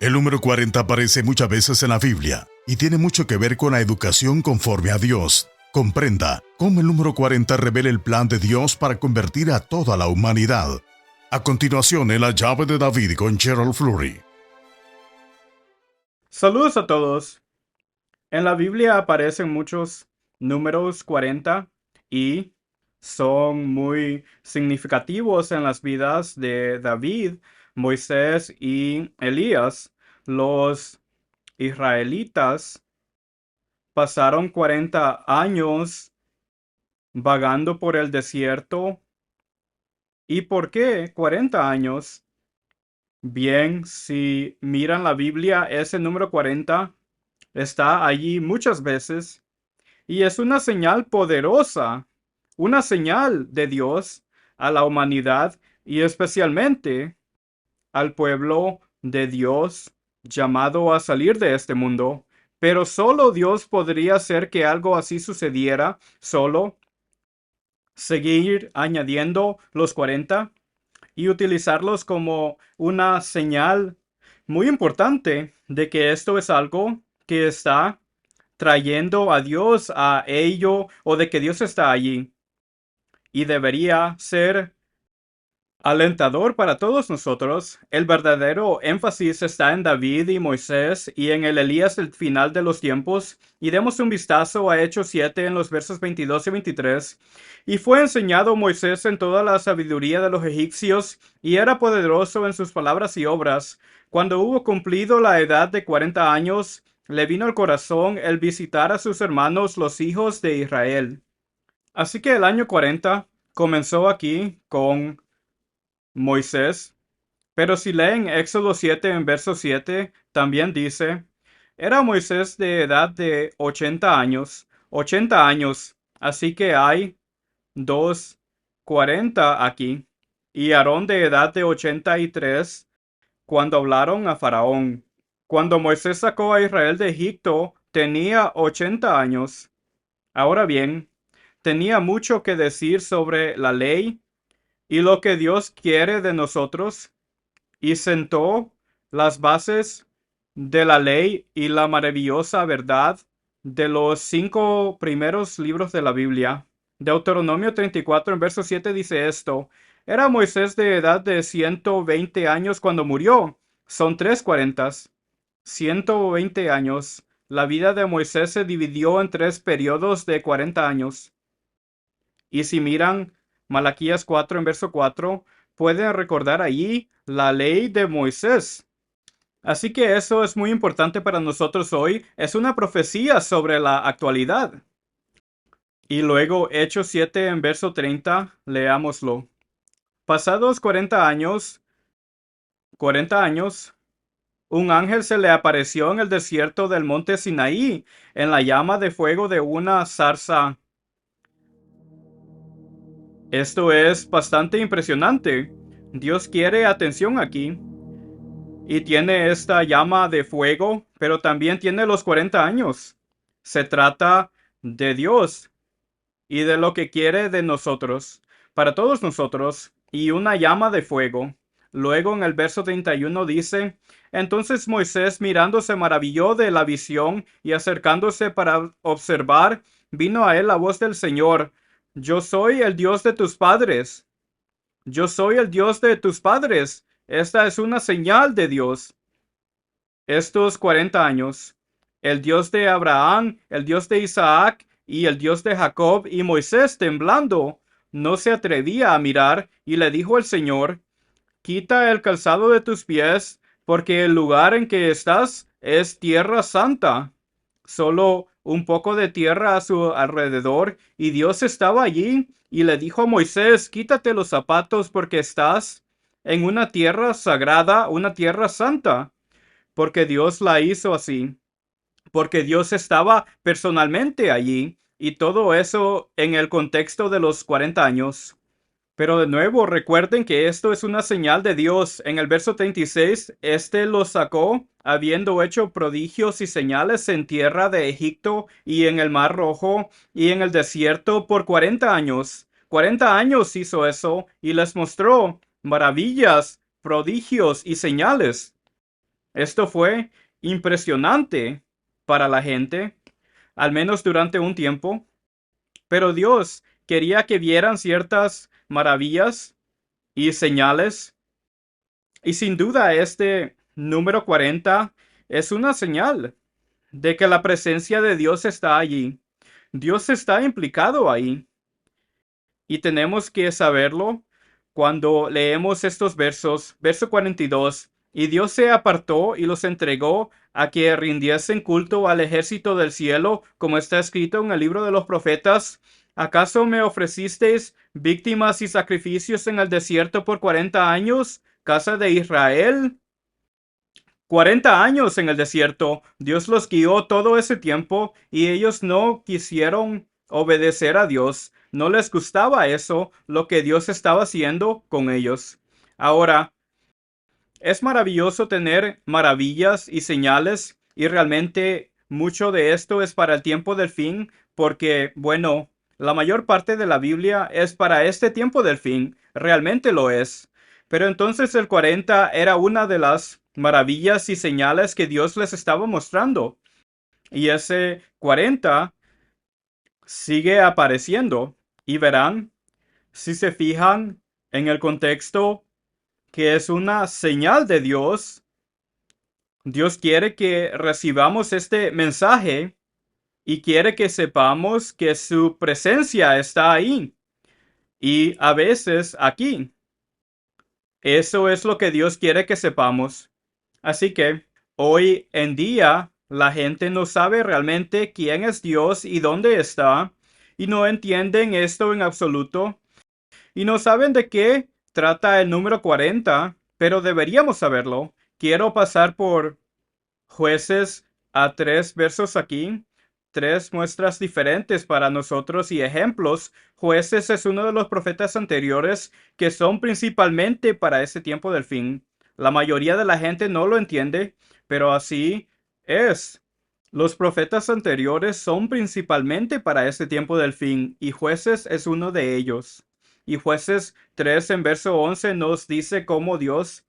El número 40 aparece muchas veces en la Biblia y tiene mucho que ver con la educación conforme a Dios. Comprenda cómo el número 40 revela el plan de Dios para convertir a toda la humanidad. A continuación, en La llave de David con Gerald Flurry. Saludos a todos. En la Biblia aparecen muchos números 40 y son muy significativos en las vidas de David, Moisés y Elías. Los israelitas pasaron 40 años vagando por el desierto. ¿Y por qué 40 años? Bien, si miran la Biblia, ese número 40 está allí muchas veces y es una señal poderosa, una señal de Dios a la humanidad y especialmente al pueblo de Dios llamado a salir de este mundo. Pero solo Dios podría hacer que algo así sucediera, solo seguir añadiendo los 40 y utilizarlos como una señal muy importante de que esto es algo que está trayendo a Dios a ello o de que Dios está allí. Y debería ser alentador para todos nosotros. El verdadero énfasis está en David y Moisés y en el Elías del final de los tiempos. Y demos un vistazo a Hechos 7 en los versos 22 y 23. Y fue enseñado Moisés en toda la sabiduría de los egipcios y era poderoso en sus palabras y obras. Cuando hubo cumplido la edad de 40 años, le vino al corazón el visitar a sus hermanos los hijos de Israel. Así que el año 40 comenzó aquí con Moisés, pero si leen Éxodo 7 en verso 7, también dice, era Moisés de edad de 80 años, así que hay dos 40 aquí, y Aarón de edad de 83, cuando hablaron a Faraón. Cuando Moisés sacó a Israel de Egipto, tenía 80 años. Ahora bien, tenía mucho que decir sobre la ley y lo que Dios quiere de nosotros, y sentó las bases de la ley y la maravillosa verdad de los 5 primeros libros de la Biblia. Deuteronomio 34 en verso 7 dice esto: era Moisés de edad de 120 años cuando murió. Son 340. 120 años. La vida de Moisés se dividió en 3 periodos de 40 años. Y si miran Malaquías 4 en verso 4, pueden recordar allí la ley de Moisés. Así que eso es muy importante para nosotros hoy. Es una profecía sobre la actualidad. Y luego Hechos 7 en verso 30, leámoslo. Pasados 40 años, un ángel se le apareció en el desierto del monte Sinaí, en la llama de fuego de una zarza. Esto es bastante impresionante. Dios quiere atención aquí. Y tiene esta llama de fuego, pero también tiene los 40 años. Se trata de Dios y de lo que quiere de nosotros, para todos nosotros, y una llama de fuego. Luego en el verso 31 dice, entonces Moisés mirando se maravilló de la visión y acercándose para observar, vino a él la voz del Señor. Yo soy el Dios de tus padres. Yo soy el Dios de tus padres. Esta es una señal de Dios. Estos 40 años, el Dios de Abraham, el Dios de Isaac y el Dios de Jacob, y Moisés temblando, no se atrevía a mirar, y le dijo el Señor, quita el calzado de tus pies, porque el lugar en que estás es tierra santa. Solo un poco de tierra a su alrededor, y Dios estaba allí, y le dijo a Moisés, quítate los zapatos porque estás en una tierra sagrada, una tierra santa, porque Dios la hizo así, porque Dios estaba personalmente allí, y todo eso en el contexto de los 40 años. Pero de nuevo, recuerden que esto es una señal de Dios. En el verso 36, este los sacó, habiendo hecho prodigios y señales en tierra de Egipto y en el Mar Rojo y en el desierto por 40 años. 40 años hizo eso y les mostró maravillas, prodigios y señales. Esto fue impresionante para la gente, al menos durante un tiempo, pero Dios quería que vieran ciertas maravillas y señales, y sin duda este número 40 es una señal de que la presencia de Dios está allí. Dios está implicado ahí. Y tenemos que saberlo cuando leemos estos versos. Verso 42. Y Dios se apartó y los entregó a que rindiesen culto al ejército del cielo, como está escrito en el libro de los profetas. ¿Acaso me ofrecisteis víctimas y sacrificios en el desierto por 40 años, casa de Israel? 40 años en el desierto. Dios los guió todo ese tiempo y ellos no quisieron obedecer a Dios. No les gustaba eso, lo que Dios estaba haciendo con ellos. Ahora, es maravilloso tener maravillas y señales y realmente mucho de esto es para el tiempo del fin porque, bueno, la mayor parte de la Biblia es para este tiempo del fin, realmente lo es. Pero entonces el 40 era una de las maravillas y señales que Dios les estaba mostrando. Y ese 40 sigue apareciendo y verán, si se fijan en el contexto, que es una señal de Dios. Dios quiere que recibamos este mensaje y quiere que sepamos que su presencia está ahí y a veces aquí. Eso es lo que Dios quiere que sepamos. Así que hoy en día la gente no sabe realmente quién es Dios y dónde está y no entienden esto en absoluto y no saben de qué trata el número 40, pero deberíamos saberlo. Quiero pasar por Jueces a 3 versos aquí, 3 muestras diferentes para nosotros y ejemplos. Jueces es uno de los profetas anteriores que son principalmente para ese tiempo del fin. La mayoría de la gente no lo entiende, pero así es. Los profetas anteriores son principalmente para ese tiempo del fin y Jueces es uno de ellos. Y Jueces 3 en verso 11 nos dice cómo Dios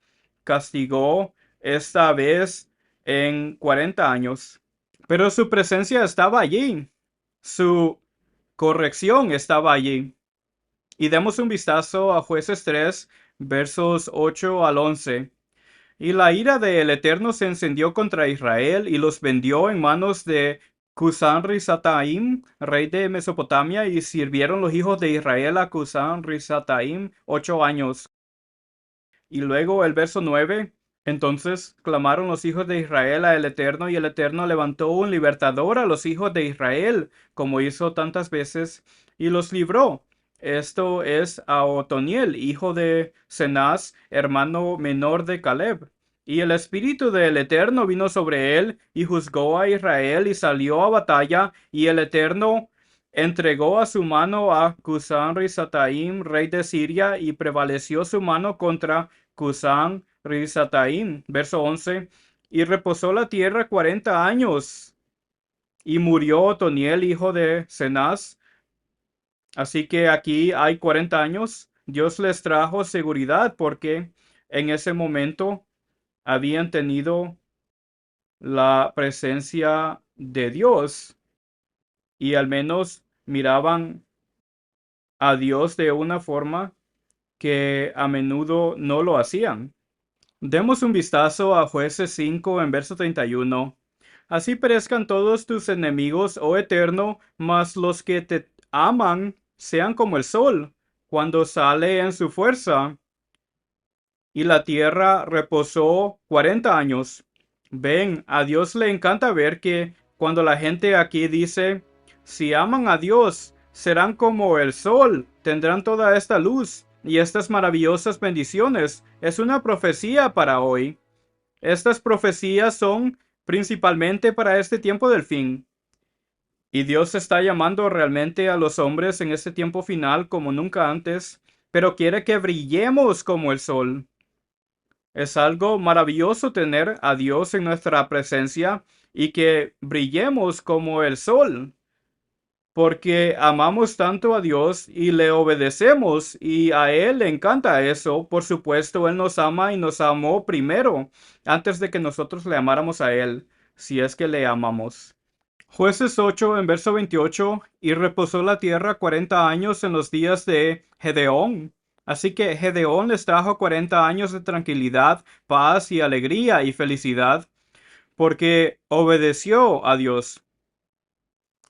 castigó esta vez en 40 años. Pero su presencia estaba allí. Su corrección estaba allí. Y demos un vistazo a Jueces 3, versos 8 al 11. Y la ira del Eterno se encendió contra Israel y los vendió en manos de Cusán Risataim, rey de Mesopotamia, y sirvieron los hijos de Israel a Cusán Risataim 8 años. Y luego el verso 9. Entonces clamaron los hijos de Israel a el Eterno, y el Eterno levantó un libertador a los hijos de Israel, como hizo tantas veces, y los libró. Esto es a Otoniel, hijo de Cenaz, hermano menor de Caleb. Y el espíritu del Eterno vino sobre él, y juzgó a Israel, y salió a batalla, y el Eterno entregó a su mano a Cusán Risataim, rey de Siria, y prevaleció su mano contra Cusán Risataim. Verso 11. Y reposó la tierra 40 años. Y murió Otoniel, hijo de Cenaz. Así que aquí hay 40 años. Dios les trajo seguridad porque en ese momento habían tenido la presencia de Dios y al menos miraban a Dios de una forma que a menudo no lo hacían. Demos un vistazo a Jueces 5 en verso 31. Así perezcan todos tus enemigos, oh Eterno, mas los que te aman sean como el sol, cuando sale en su fuerza. Y la tierra reposó 40 años. Ven, a Dios le encanta ver que cuando la gente aquí dice, si aman a Dios, serán como el sol, tendrán toda esta luz y estas maravillosas bendiciones. Es una profecía para hoy. Estas profecías son principalmente para este tiempo del fin. Y Dios está llamando realmente a los hombres en este tiempo final como nunca antes, pero quiere que brillemos como el sol. Es algo maravilloso tener a Dios en nuestra presencia y que brillemos como el sol. porque amamos tanto a Dios y le obedecemos y a Él le encanta eso. Por supuesto, Él nos ama y nos amó primero, antes de que nosotros le amáramos a Él, si es que le amamos. Jueces 8 en verso 28, y reposó la tierra 40 años en los días de Gedeón. Así que Gedeón les trajo 40 años de tranquilidad, paz y alegría y felicidad, porque obedeció a Dios.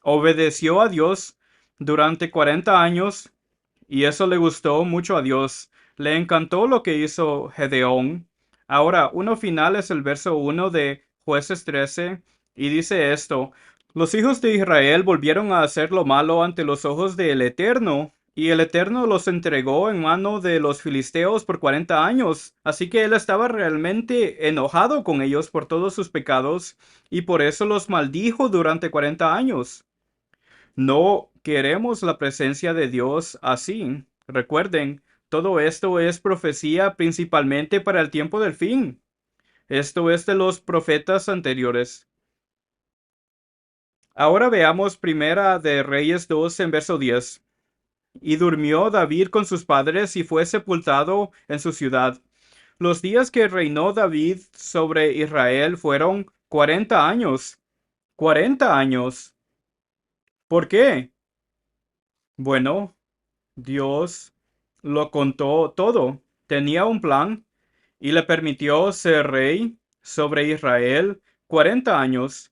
Obedeció a Dios durante 40 años y eso le gustó mucho a Dios. Le encantó lo que hizo Gedeón. Ahora, uno final es el verso 1 de Jueces 13 y dice esto: los hijos de Israel volvieron a hacer lo malo ante los ojos del Eterno, y el Eterno los entregó en mano de los filisteos por 40 años. Así que él estaba realmente enojado con ellos por todos sus pecados, y por eso los maldijo durante 40 años. No queremos la presencia de Dios así. Recuerden, todo esto es profecía principalmente para el tiempo del fin. Esto es de los profetas anteriores. Ahora veamos Primera de Reyes 2 en verso 10. Y durmió David con sus padres y fue sepultado en su ciudad. Los días que reinó David sobre Israel fueron 40 años. 40 años. ¿Por qué? Bueno, Dios lo contó todo. Tenía un plan y le permitió ser rey sobre Israel 40 años.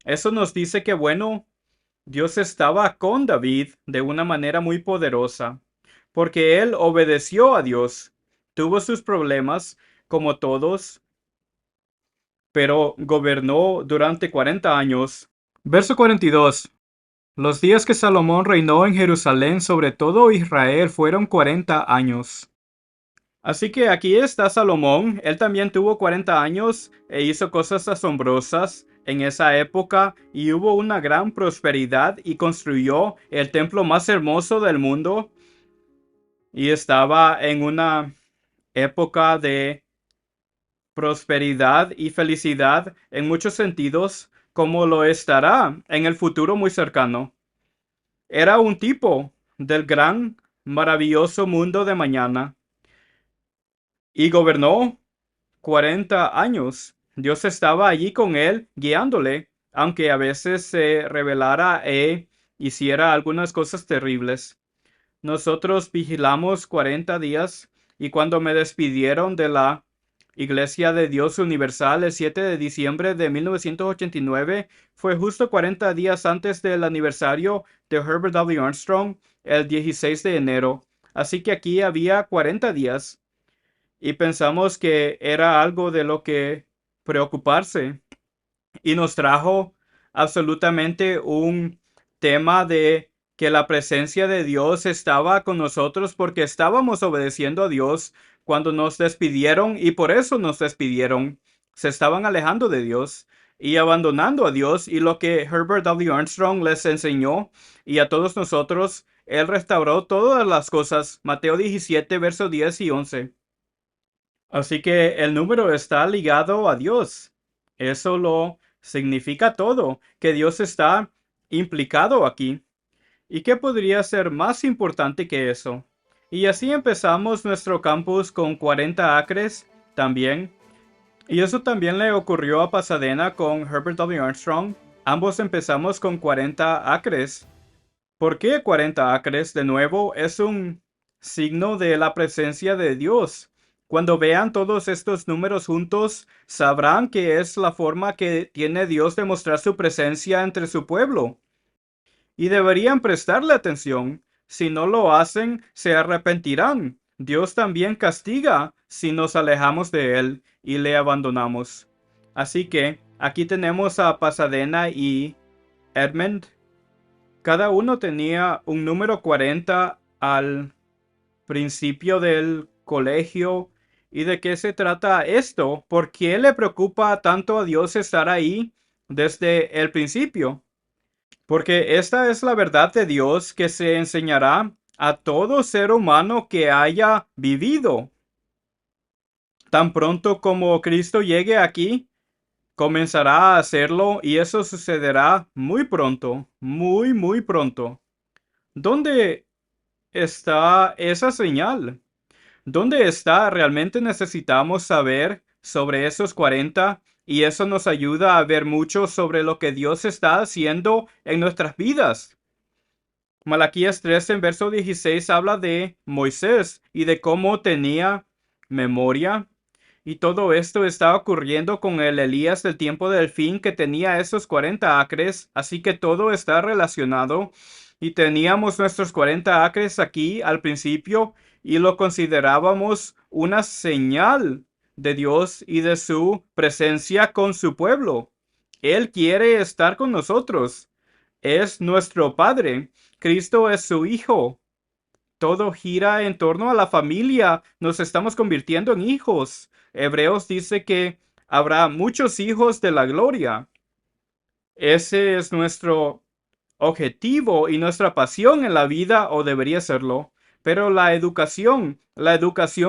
Eso nos dice que, bueno, Dios estaba con David de una manera muy poderosa, porque él obedeció a Dios. Tuvo sus problemas, como todos, pero gobernó durante 40 años. Verso 42. Los días que Salomón reinó en Jerusalén sobre todo Israel fueron 40 años. Así que aquí está Salomón. Él también tuvo 40 años e hizo cosas asombrosas en esa época y hubo una gran prosperidad y construyó el templo más hermoso del mundo y estaba en una época de prosperidad y felicidad en muchos sentidos, como lo estará en el futuro muy cercano. Era un tipo del gran, maravilloso mundo de mañana y gobernó 40 años. Dios estaba allí con él, guiándole, aunque a veces se rebelara e hiciera algunas cosas terribles. Nosotros vigilamos 40 días y cuando me despidieron de la Iglesia de Dios Universal el 7 de diciembre de 1989, fue justo 40 días antes del aniversario de Herbert W. Armstrong, el 16 de enero. Así que aquí había 40 días y pensamos que era algo de lo que preocuparse y nos trajo absolutamente un tema de que la presencia de Dios estaba con nosotros porque estábamos obedeciendo a Dios cuando nos despidieron y por eso nos despidieron. Se estaban alejando de Dios y abandonando a Dios y lo que Herbert W. Armstrong les enseñó y a todos nosotros, Él restauró todas las cosas. Mateo 17, versos 10 y 11. Así que el número está ligado a Dios. Eso lo significa todo, que Dios está implicado aquí. ¿Y qué podría ser más importante que eso? Y así empezamos nuestro campus con 40 acres también. Y eso también le ocurrió a Pasadena con Herbert W. Armstrong. Ambos empezamos con 40 acres. ¿Por qué 40 acres? De nuevo, es un signo de la presencia de Dios. Cuando vean todos estos números juntos, sabrán que es la forma que tiene Dios de mostrar su presencia entre su pueblo. Y deberían prestarle atención. Si no lo hacen, se arrepentirán. Dios también castiga si nos alejamos de Él y le abandonamos. Así que aquí tenemos a Pasadena y Edmond. Cada uno tenía un número 40 al principio del colegio. ¿Y de qué se trata esto? ¿Por qué le preocupa tanto a Dios estar ahí desde el principio? Porque esta es la verdad de Dios que se enseñará a todo ser humano que haya vivido. Tan pronto como Cristo llegue aquí, comenzará a hacerlo y eso sucederá muy pronto, muy, muy pronto. ¿Dónde está esa señal? ¿Dónde está? Realmente necesitamos saber sobre esos 40 y eso nos ayuda a ver mucho sobre lo que Dios está haciendo en nuestras vidas. Malaquías 3 en verso 16 habla de Moisés y de cómo tenía memoria. Y todo esto está ocurriendo con el Elías del tiempo del fin que tenía esos 40 acres. Así que todo está relacionado. Y teníamos nuestros 40 acres aquí al principio y lo considerábamos una señal de Dios y de su presencia con su pueblo. Él quiere estar con nosotros. Es nuestro Padre. Cristo es su Hijo. Todo gira en torno a la familia. Nos estamos convirtiendo en hijos. Hebreos dice que habrá muchos hijos de la gloria. Ese es nuestro objetivo y nuestra pasión en la vida, o debería serlo. Pero la educación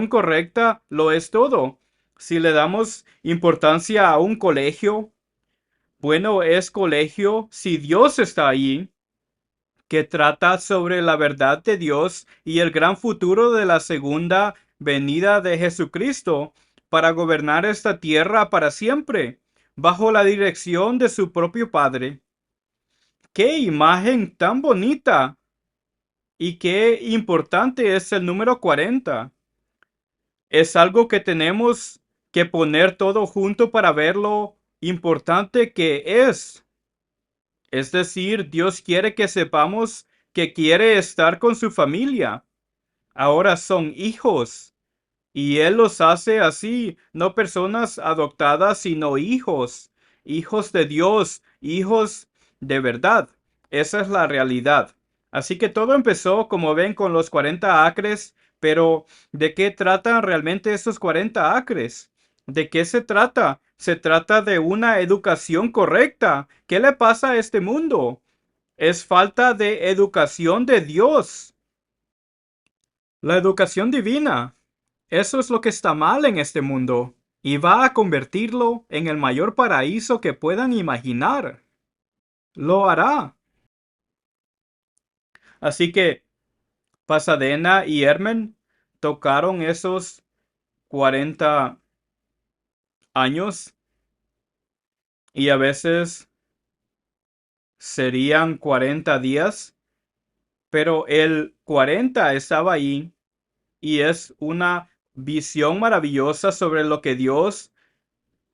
correcta lo es todo. Si le damos importancia a un colegio, bueno, es colegio si Dios está allí, que trata sobre la verdad de Dios y el gran futuro de la segunda venida de Jesucristo para gobernar esta tierra para siempre, bajo la dirección de su propio Padre. ¡Qué imagen tan bonita! Y qué importante es el número 40. Es algo que tenemos que poner todo junto para ver lo importante que es. Es decir, Dios quiere que sepamos que quiere estar con su familia. Ahora son hijos. Y Él los hace así, no personas adoptadas, sino hijos. Hijos de Dios, hijos de verdad. Esa es la realidad. Así que todo empezó, como ven, con los 40 acres. Pero, ¿de qué tratan realmente esos 40 acres? ¿De qué se trata? Se trata de una educación correcta. ¿Qué le pasa a este mundo? Es falta de educación de Dios. La educación divina. Eso es lo que está mal en este mundo y va a convertirlo en el mayor paraíso que puedan imaginar. Lo hará. Así que Pasadena y Herman tocaron esos 40 años y a veces serían 40 días, pero el 40 estaba ahí y es una visión maravillosa sobre lo que Dios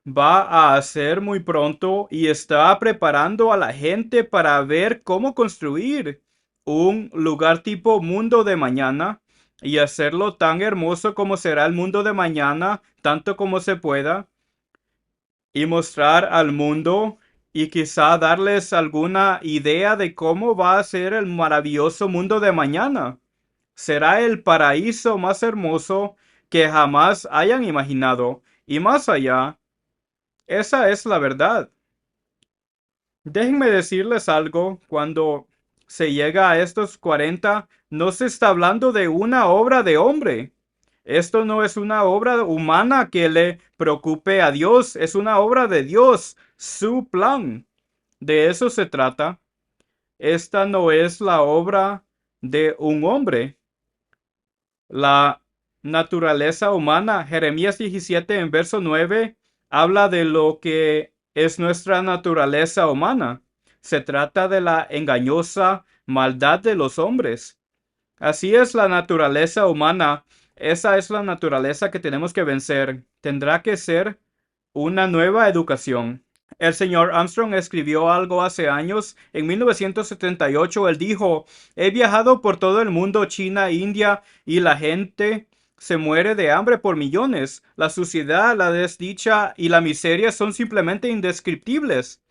va a hacer muy pronto y está preparando a la gente para ver cómo construir un lugar tipo mundo de mañana y hacerlo tan hermoso como será el mundo de mañana, tanto como se pueda, y mostrar al mundo y quizá darles alguna idea de cómo va a ser el maravilloso mundo de mañana. Será el paraíso más hermoso que jamás hayan imaginado y más allá. Esa es la verdad. Déjenme decirles algo, cuando se llega a estos 40, no se está hablando de una obra de hombre. Esto no es una obra humana que le preocupe a Dios, es una obra de Dios, su plan. De eso se trata. Esta no es la obra de un hombre. La naturaleza humana, Jeremías 17 en verso 9, habla de lo que es nuestra naturaleza humana. Se trata de la engañosa maldad de los hombres. Así es la naturaleza humana. Esa es la naturaleza que tenemos que vencer. Tendrá que ser una nueva educación. El señor Armstrong escribió algo hace años. En 1978 él dijo: he viajado por todo el mundo, China, India, y la gente se muere de hambre por millones. La suciedad, la desdicha y la miseria son simplemente indescriptibles.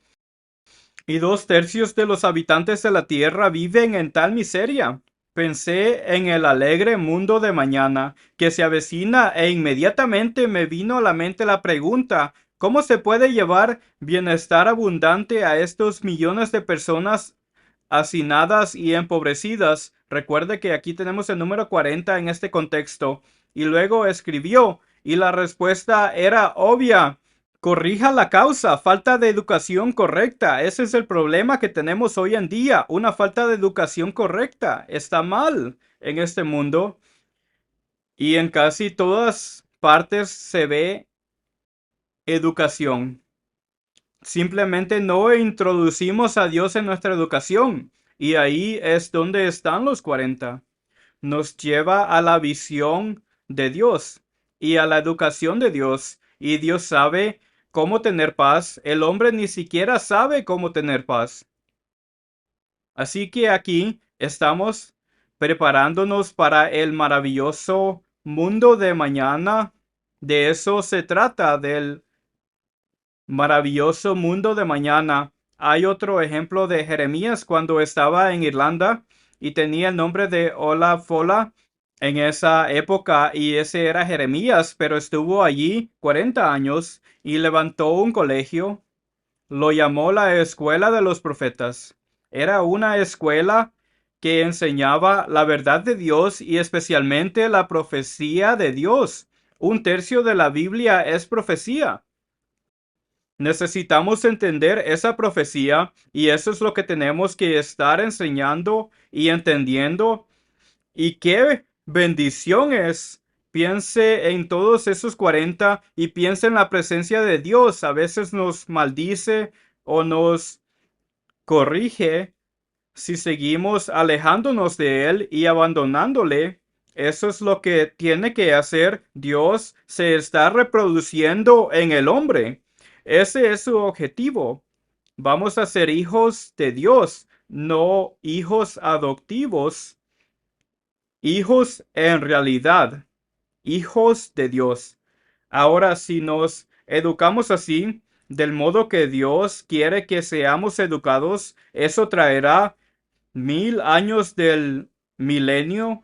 Y 2/3 de los habitantes de la Tierra viven en tal miseria. Pensé en el alegre mundo de mañana que se avecina e inmediatamente me vino a la mente la pregunta: ¿cómo se puede llevar bienestar abundante a estos millones de personas hacinadas y empobrecidas? Recuerde que aquí tenemos el número 40 en este contexto. Y luego escribió, y la respuesta era obvia: Corrija la causa, falta de educación correcta. Ese es el problema que tenemos hoy en día, una falta de educación correcta. Está mal en este mundo y en casi todas partes se ve educación. Simplemente no introducimos a Dios en nuestra educación y ahí es donde están los 40. Nos lleva a la visión de Dios y a la educación de Dios. Y Dios sabe cómo tener paz. El hombre ni siquiera sabe cómo tener paz. Así que aquí estamos preparándonos para el maravilloso mundo de mañana. De eso se trata, del maravilloso mundo de mañana. Hay otro ejemplo de Jeremías cuando estaba en Irlanda y tenía el nombre de Ola Fola en esa época y ese era Jeremías, pero estuvo allí 40 años y levantó un colegio. Lo llamó la Escuela de los Profetas. Era una escuela que enseñaba la verdad de Dios y especialmente la profecía de Dios. Un tercio de la Biblia es profecía. Necesitamos entender esa profecía y eso es lo que tenemos que estar enseñando y entendiendo. Y qué bendición es. Piense en todos esos 40 y piense en la presencia de Dios. A veces nos maldice o nos corrige si seguimos alejándonos de Él y abandonándole. Eso es lo que tiene que hacer. Dios se está reproduciendo en el hombre. Ese es su objetivo. Vamos a ser hijos de Dios, no hijos adoptivos, hijos en realidad, hijos de Dios. Ahora, si nos educamos así, del modo que Dios quiere que seamos educados, eso traerá 1000 años del milenio,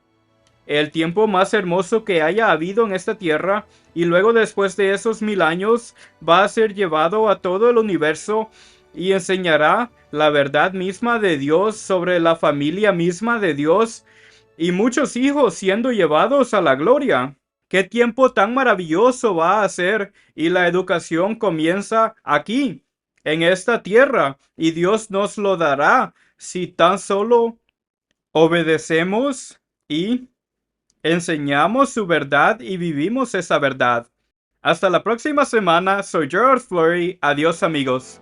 el tiempo más hermoso que haya habido en esta tierra, y luego después de esos 1000 años va a ser llevado a todo el universo y enseñará la verdad misma de Dios sobre la familia misma de Dios y muchos hijos siendo llevados a la gloria. ¿Qué tiempo tan maravilloso va a ser? Y la educación comienza aquí, en esta tierra, y Dios nos lo dará si tan solo obedecemos y enseñamos su verdad y vivimos esa verdad. Hasta la próxima semana. Soy Gerard Fleury. Adiós, amigos.